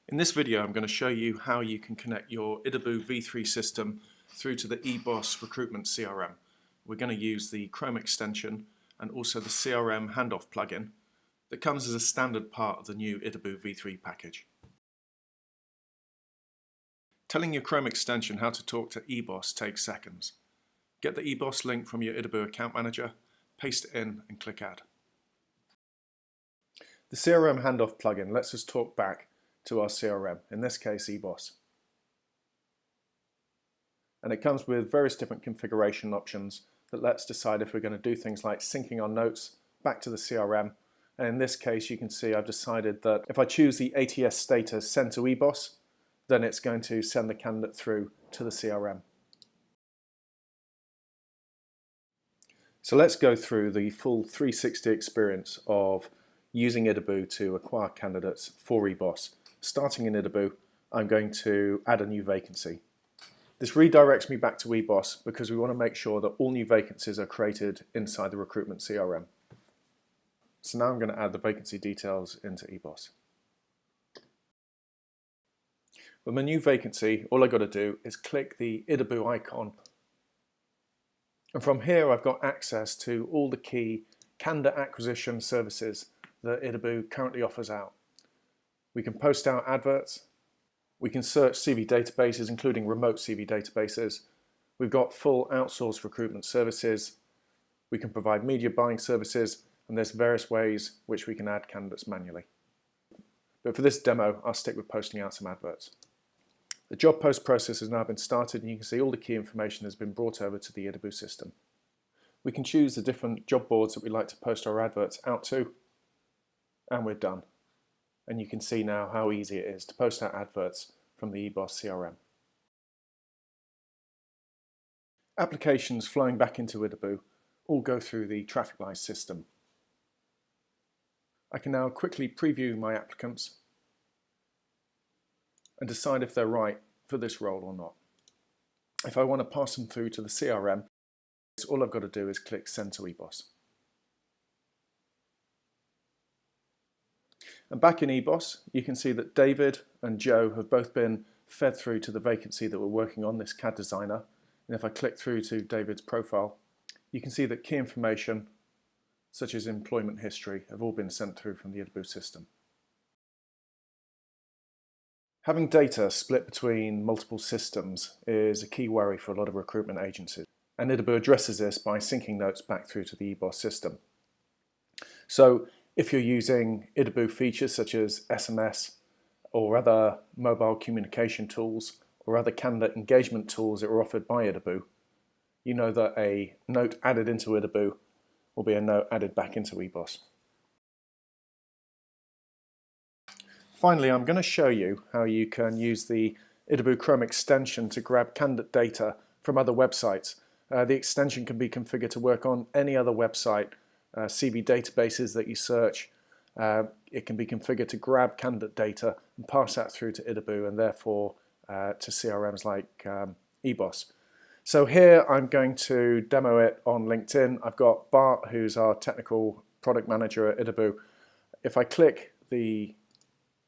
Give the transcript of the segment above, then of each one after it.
In this video I'm going to show you how you can connect your idibu v3 system through to the eboss recruitment CRM. We're going to use the Chrome extension and also the CRM handoff plugin that comes as a standard part of the new idibu v3 package. Telling your Chrome extension how to talk to eboss takes seconds. Get the eboss link from your idibu account manager, paste it in and click add. The CRM handoff plugin lets us talk back to our CRM, in this case eboss. And it comes with various different configuration options that lets decide if we're going to do things like syncing our notes back to the CRM. And in this case you can see I've decided that if I choose the ATS status send to eboss, then it's going to send the candidate through to the CRM. So let's go through the full 360 experience of using idibu to acquire candidates for eboss. Starting in idibu, I'm going to add a new vacancy. This redirects me back to eboss because we want to make sure that all new vacancies are created inside the recruitment CRM. So now I'm going to add the vacancy details into eboss. With my new vacancy, all I've got to do is click the idibu icon. And from here I've got access to all the key candidate acquisition services that idibu currently offers out. We can post out adverts, we can search CV databases including remote CV databases, we've got full outsourced recruitment services, we can provide media buying services, and there's various ways which we can add candidates manually. But for this demo I'll stick with posting out some adverts. The job post process has now been started and you can see all the key information has been brought over to the idibu system. We can choose the different job boards that we'd like to post our adverts out to, and we're done. And you can see now how easy it is to post out adverts from the eboss CRM. Applications flowing back into idibu all go through the traffic light system. I can now quickly preview my applicants and decide if they're right for this role or not. If I want to pass them through to the CRM, all I've got to do is click send to eboss. And back in eboss, you can see that David and Joe have both been fed through to the vacancy that we're working on, this CAD designer. And if I click through to David's profile, you can see that key information, such as employment history, have all been sent through from the idibu system. Having data split between multiple systems is a key worry for a lot of recruitment agencies. And idibu addresses this by syncing notes back through to the eboss system. So if you're using idibu features such as SMS or other mobile communication tools or other candidate engagement tools that are offered by idibu, you know that a note added into idibu will be a note added back into eboss. Finally, I'm going to show you how you can use the idibu Chrome extension to grab candidate data from other websites. The extension can be configured to work on any other website, CV databases that you search. It can be configured to grab candidate data and pass that through to idibu and therefore to CRMs like eboss. So here I'm going to demo it on LinkedIn. I've got Bart, who's our technical product manager at idibu. If I click the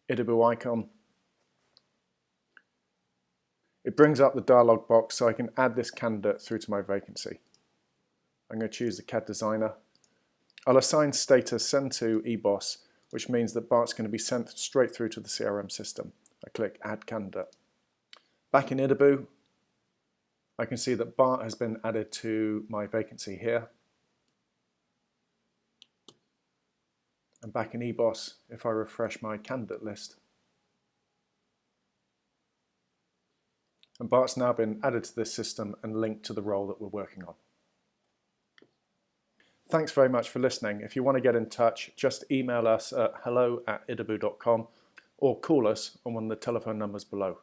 idibu icon, it brings up the dialog box so I can add this candidate through to my vacancy. I'm going to choose the CAD designer. I'll assign status send to eboss, which means that Bart's going to be sent straight through to the CRM system. I click add candidate. Back in idibu, I can see that Bart has been added to my vacancy here. And back in eboss, if I refresh my candidate list, and Bart's now been added to this system and linked to the role that we're working on. Thanks very much for listening. If you want to get in touch, just email us at hello@idibu.com or call us on one of the telephone numbers below.